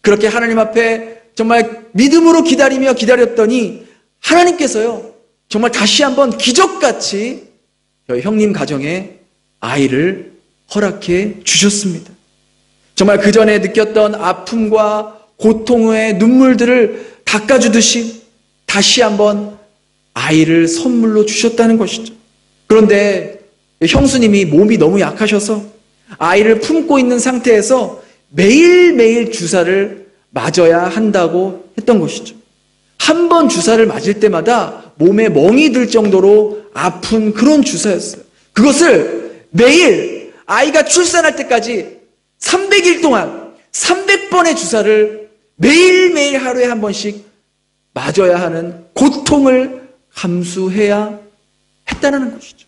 그렇게 하나님 앞에 정말 믿음으로 기다렸더니 하나님께서요, 정말 다시 한번 기적같이 저희 형님 가정에 아이를 허락해 주셨습니다. 정말 그 전에 느꼈던 아픔과 고통의 눈물들을 닦아주듯이 다시 한번 아이를 선물로 주셨다는 것이죠. 그런데 형수님이 몸이 너무 약하셔서 아이를 품고 있는 상태에서 매일매일 주사를 맞아야 한다고 했던 것이죠. 한 번 주사를 맞을 때마다 몸에 멍이 들 정도로 아픈 그런 주사였어요. 그것을 매일 아이가 출산할 때까지 300일 동안 300번의 주사를 매일매일 하루에 한 번씩 맞아야 하는 고통을 감수해야 했다는 것이죠.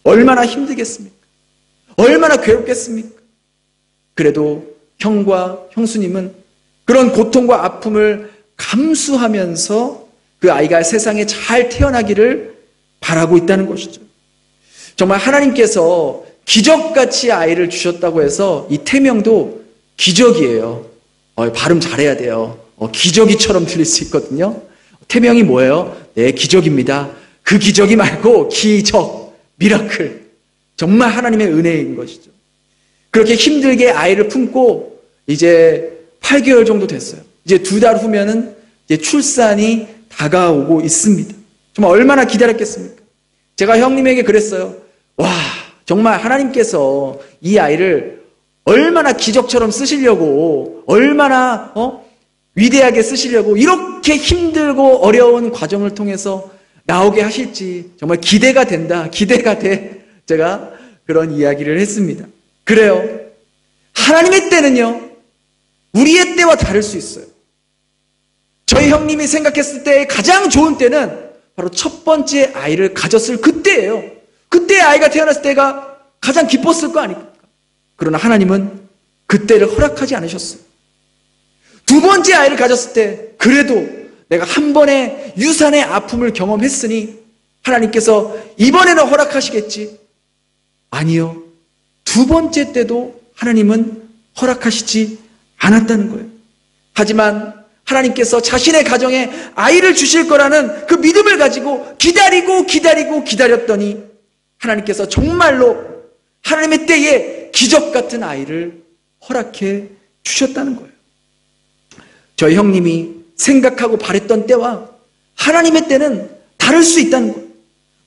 얼마나 힘들겠습니까? 얼마나 괴롭겠습니까? 그래도 형과 형수님은 그런 고통과 아픔을 감수하면서 그 아이가 세상에 잘 태어나기를 바라고 있다는 것이죠. 정말 하나님께서 기적같이 아이를 주셨다고 해서 이 태명도 기적이에요. 발음 잘해야 돼요. 기적이처럼 들릴 수 있거든요. 태명이 뭐예요? 네, 기적입니다. 그 기적이 말고 기적, 미라클. 정말 하나님의 은혜인 것이죠. 그렇게 힘들게 아이를 품고 이제 8개월 정도 됐어요. 이제 2달 후면은 이제 출산이 다가오고 있습니다. 정말 얼마나 기다렸겠습니까? 제가 형님에게 그랬어요. 와, 정말 하나님께서 이 아이를 얼마나 기적처럼 쓰시려고, 얼마나 위대하게 쓰시려고 이렇게 힘들고 어려운 과정을 통해서 나오게 하실지 정말 기대가 된다. 기대가 돼. 제가 그런 이야기를 했습니다. 그래요. 하나님의 때는요, 우리의 때와 다를 수 있어요. 저희 형님이 생각했을 때 가장 좋은 때는 바로 첫 번째 아이를 가졌을 그때예요. 그때 아이가 태어났을 때가 가장 기뻤을 거 아닙니까? 그러나 하나님은 그때를 허락하지 않으셨어요. 2번째 아이를 가졌을 때 그래도 내가 한 번의 유산의 아픔을 경험했으니 하나님께서 이번에는 허락하시겠지. 아니요. 2번째 때도 하나님은 허락하시지 않았다는 거예요. 하지만 하나님께서 자신의 가정에 아이를 주실 거라는 그 믿음을 가지고 기다렸더니 하나님께서 정말로 하나님의 때에 기적 같은 아이를 허락해 주셨다는 거예요. 저희 형님이 생각하고 바랬던 때와 하나님의 때는 다를 수 있다는 거예요.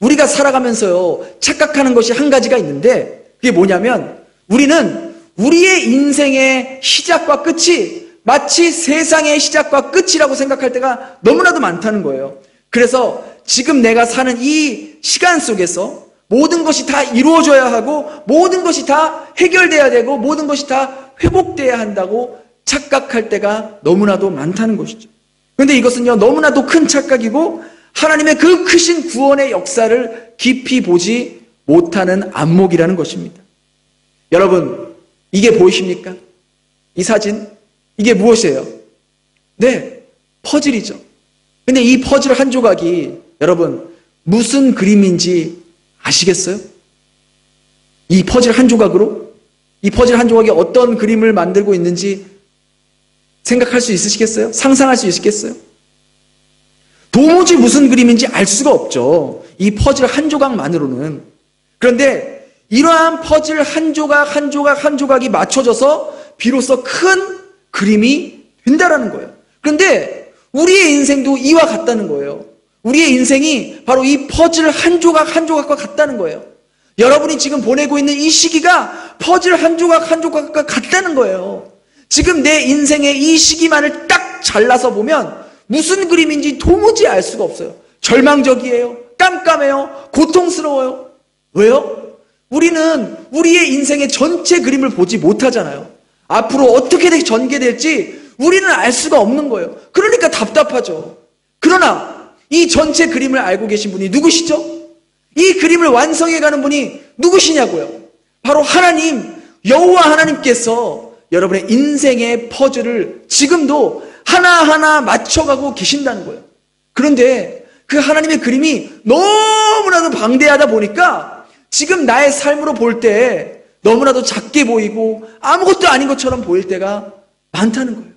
우리가 살아가면서요, 착각하는 것이 한 가지가 있는데 그게 뭐냐면 우리는 우리의 인생의 시작과 끝이 마치 세상의 시작과 끝이라고 생각할 때가 너무나도 많다는 거예요. 그래서 지금 내가 사는 이 시간 속에서 모든 것이 다 이루어져야 하고 모든 것이 다 해결돼야 되고 모든 것이 다 회복돼야 한다고 착각할 때가 너무나도 많다는 것이죠. 그런데 이것은요, 너무나도 큰 착각이고 하나님의 그 크신 구원의 역사를 깊이 보지 못하는 안목이라는 것입니다. 여러분, 이게 보이십니까? 이 사진, 이게 무엇이에요? 네, 퍼즐이죠. 근데 이 퍼즐 한 조각이 여러분 무슨 그림인지 아시겠어요? 이 퍼즐 한 조각으로? 이 퍼즐 한 조각이 어떤 그림을 만들고 있는지 생각할 수 있으시겠어요? 상상할 수 있으시겠어요? 도무지 무슨 그림인지 알 수가 없죠. 이 퍼즐 한 조각만으로는. 그런데 이러한 퍼즐 한 조각 한 조각 한 조각이 맞춰져서 비로소 큰 그림이 된다라는 거예요. 그런데 우리의 인생도 이와 같다는 거예요. 우리의 인생이 바로 이 퍼즐 한 조각 한 조각과 같다는 거예요. 여러분이 지금 보내고 있는 이 시기가 퍼즐 한 조각 한 조각과 같다는 거예요. 지금 내 인생의 이 시기만을 딱 잘라서 보면 무슨 그림인지 도무지 알 수가 없어요. 절망적이에요. 깜깜해요. 고통스러워요. 왜요? 우리는 우리의 인생의 전체 그림을 보지 못하잖아요. 앞으로 어떻게 전개될지 우리는 알 수가 없는 거예요. 그러니까 답답하죠. 그러나 이 전체 그림을 알고 계신 분이 누구시죠? 이 그림을 완성해가는 분이 누구시냐고요? 바로 하나님, 여호와 하나님께서 여러분의 인생의 퍼즐을 지금도 하나하나 맞춰가고 계신다는 거예요. 그런데 그 하나님의 그림이 너무나도 방대하다 보니까 지금 나의 삶으로 볼 때 너무나도 작게 보이고 아무것도 아닌 것처럼 보일 때가 많다는 거예요.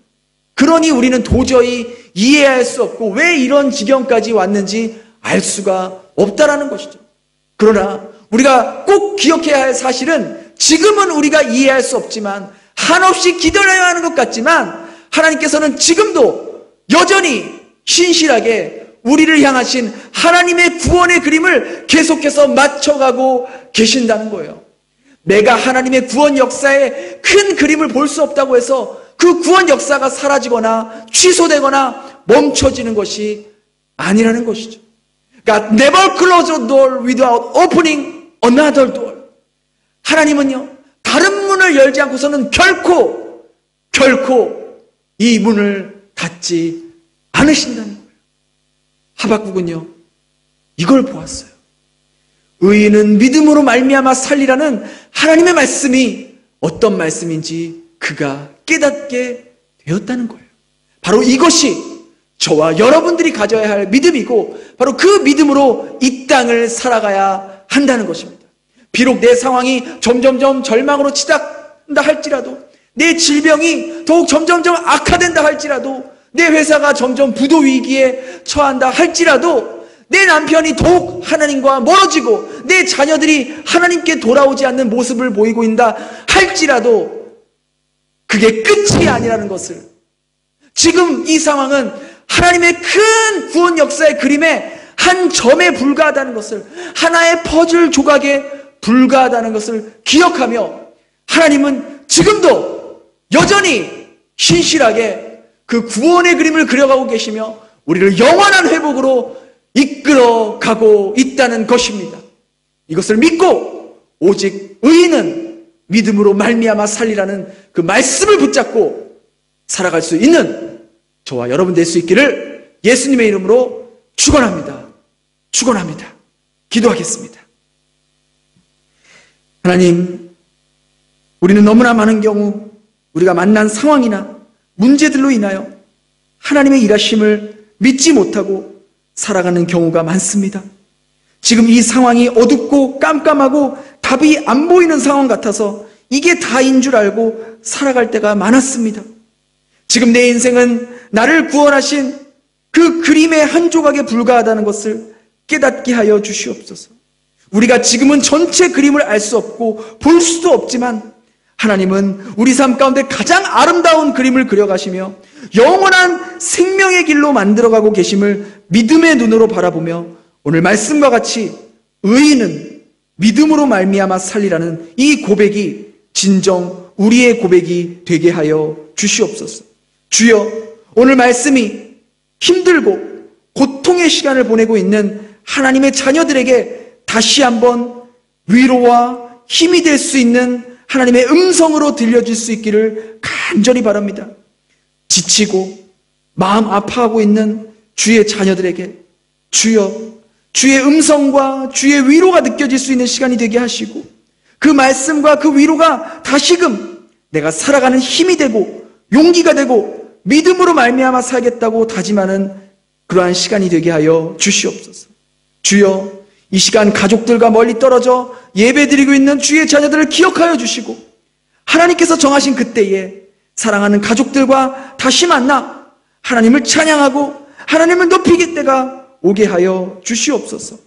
그러니 우리는 도저히 이해할 수 없고 왜 이런 지경까지 왔는지 알 수가 없다라는 것이죠. 그러나 우리가 꼭 기억해야 할 사실은 지금은 우리가 이해할 수 없지만 한없이 기다려야 하는 것 같지만 하나님께서는 지금도 여전히 신실하게 우리를 향하신 하나님의 구원의 그림을 계속해서 맞춰가고 계신다는 거예요. 내가 하나님의 구원 역사의 큰 그림을 볼 수 없다고 해서 그 구원 역사가 사라지거나 취소되거나 멈춰지는 것이 아니라는 것이죠. God never close a door without opening another door. 하나님은요, 다른 문을 열지 않고서는 결코 이 문을 닫지 않으신다는 거예요. 하박국은요, 이걸 보았어요. 의인은 믿음으로 말미암아 살리라는 하나님의 말씀이 어떤 말씀인지 그가 깨닫게 되었다는 거예요. 바로 이것이 저와 여러분들이 가져야 할 믿음이고 바로 그 믿음으로 이 땅을 살아가야 한다는 것입니다. 비록 내 상황이 점점점 절망으로 치닫는다 할지라도 내 질병이 더욱 점점점 악화된다 할지라도 내 회사가 점점 부도 위기에 처한다 할지라도 내 남편이 더욱 하나님과 멀어지고 내 자녀들이 하나님께 돌아오지 않는 모습을 보이고 있다 할지라도 그게 끝이 아니라는 것을, 지금 이 상황은 하나님의 큰 구원 역사의 그림의 한 점에 불과하다는 것을, 하나의 퍼즐 조각에 불과하다는 것을 기억하며 하나님은 지금도 여전히 신실하게 그 구원의 그림을 그려가고 계시며 우리를 영원한 회복으로 이끌어가고 있다는 것입니다. 이것을 믿고 오직 의인은 믿음으로 말미암아 살리라는 그 말씀을 붙잡고 살아갈 수 있는 저와 여러분 될 수 있기를 예수님의 이름으로 축원합니다. 축원합니다. 기도하겠습니다. 하나님, 우리는 너무나 많은 경우 우리가 만난 상황이나 문제들로 인하여 하나님의 일하심을 믿지 못하고 살아가는 경우가 많습니다. 지금 이 상황이 어둡고 깜깜하고 답이 안 보이는 상황 같아서 이게 다인 줄 알고 살아갈 때가 많았습니다. 지금 내 인생은 나를 구원하신 그 그림의 한 조각에 불과하다는 것을 깨닫게 하여 주시옵소서. 우리가 지금은 전체 그림을 알 수 없고 볼 수도 없지만 하나님은 우리 삶 가운데 가장 아름다운 그림을 그려가시며 영원한 생명의 길로 만들어가고 계심을 믿음의 눈으로 바라보며 오늘 말씀과 같이 의인은 믿음으로 말미암아 살리라는 이 고백이 진정 우리의 고백이 되게 하여 주시옵소서. 주여, 오늘 말씀이 힘들고 고통의 시간을 보내고 있는 하나님의 자녀들에게 다시 한번 위로와 힘이 될 수 있는 하나님의 음성으로 들려질 수 있기를 간절히 바랍니다. 지치고 마음 아파하고 있는 주의 자녀들에게 주여, 주의 음성과 주의 위로가 느껴질 수 있는 시간이 되게 하시고 그 말씀과 그 위로가 다시금 내가 살아가는 힘이 되고 용기가 되고 믿음으로 말미암아 살겠다고 다짐하는 그러한 시간이 되게 하여 주시옵소서. 주여, 이 시간 가족들과 멀리 떨어져 예배드리고 있는 주의 자녀들을 기억하여 주시고 하나님께서 정하신 그때에 사랑하는 가족들과 다시 만나 하나님을 찬양하고 하나님을 높이게 때가 오게 하여 주시옵소서.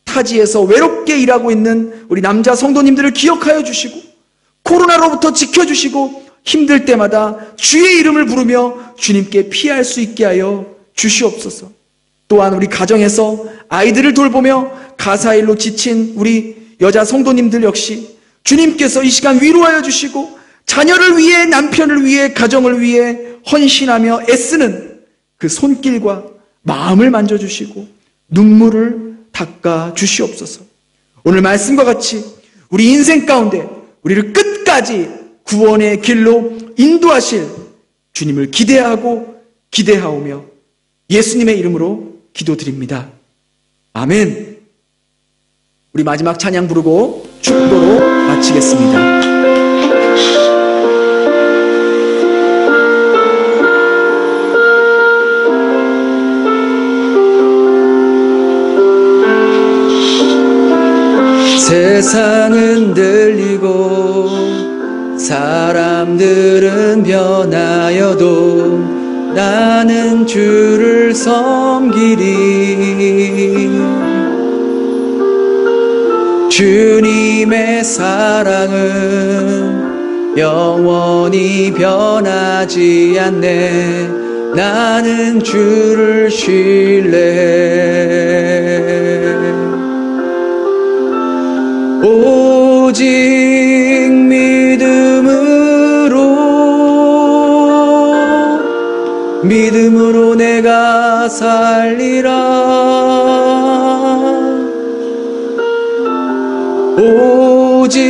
타지에서 외롭게 일하고 있는 우리 남자 성도님들을 기억하여 주시고 코로나로부터 지켜주시고 힘들 때마다 주의 이름을 부르며 주님께 피할 수 있게 하여 주시옵소서. 또한 우리 가정에서 아이들을 돌보며 가사일로 지친 우리 여자 성도님들 역시 주님께서 이 시간 위로하여 주시고 자녀를 위해, 남편을 위해, 가정을 위해 헌신하며 애쓰는 그 손길과 마음을 만져주시고 눈물을 닦아 주시옵소서. 오늘 말씀과 같이 우리 인생 가운데 우리를 끝까지 구원의 길로 인도하실 주님을 기대하오며 예수님의 이름으로 기도드립니다. 아멘. 우리 마지막 찬양 부르고 축도로 마치겠습니다. 세상은 들리고 사람들은 변하여도 나는 주를 섬기리. 주님의 사랑은 영원히 변하지 않네. 나는 주를 신뢰해. 오직 믿음으로 내가 살리라. 오직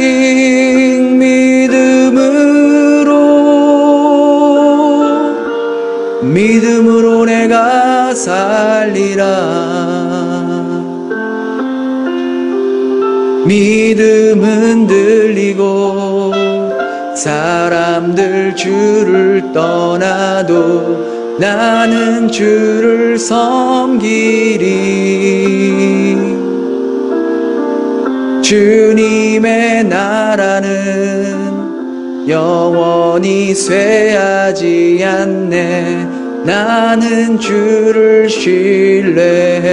믿음으로 내가 살리라. 믿음은 들리고 사람들 주를 떠나도 나는 주를 섬기리. 주님의 나라는 영원히 쇠하지 않네. 나는 주를 신뢰해.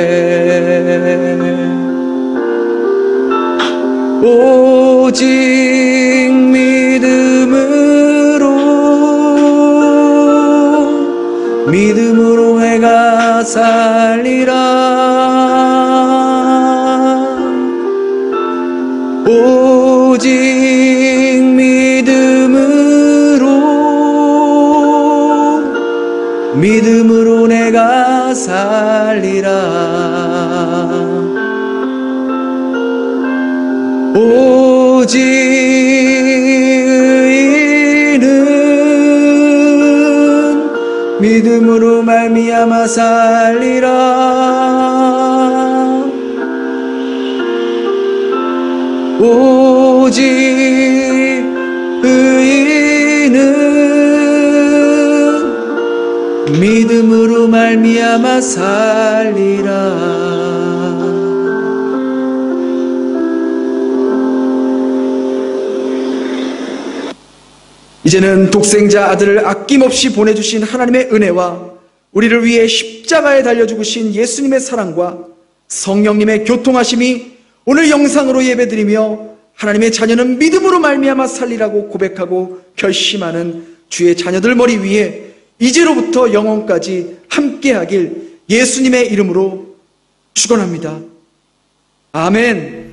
오직 믿음으로 내가 살리라. 오직 믿음으로 내가 살리라. 오직 의인은 믿음으로 말미암아 살리라. 오직 의인은 믿음으로 말미암아 살리라. 이제는 독생자 아들을 아낌없이 보내주신 하나님의 은혜와 우리를 위해 십자가에 달려 죽으신 예수님의 사랑과 성령님의 교통하심이 오늘 영상으로 예배드리며 하나님의 자녀는 믿음으로 말미암아 살리라고 고백하고 결심하는 주의 자녀들 머리 위에 이제로부터 영원까지 함께하길 예수님의 이름으로 축원합니다. 아멘.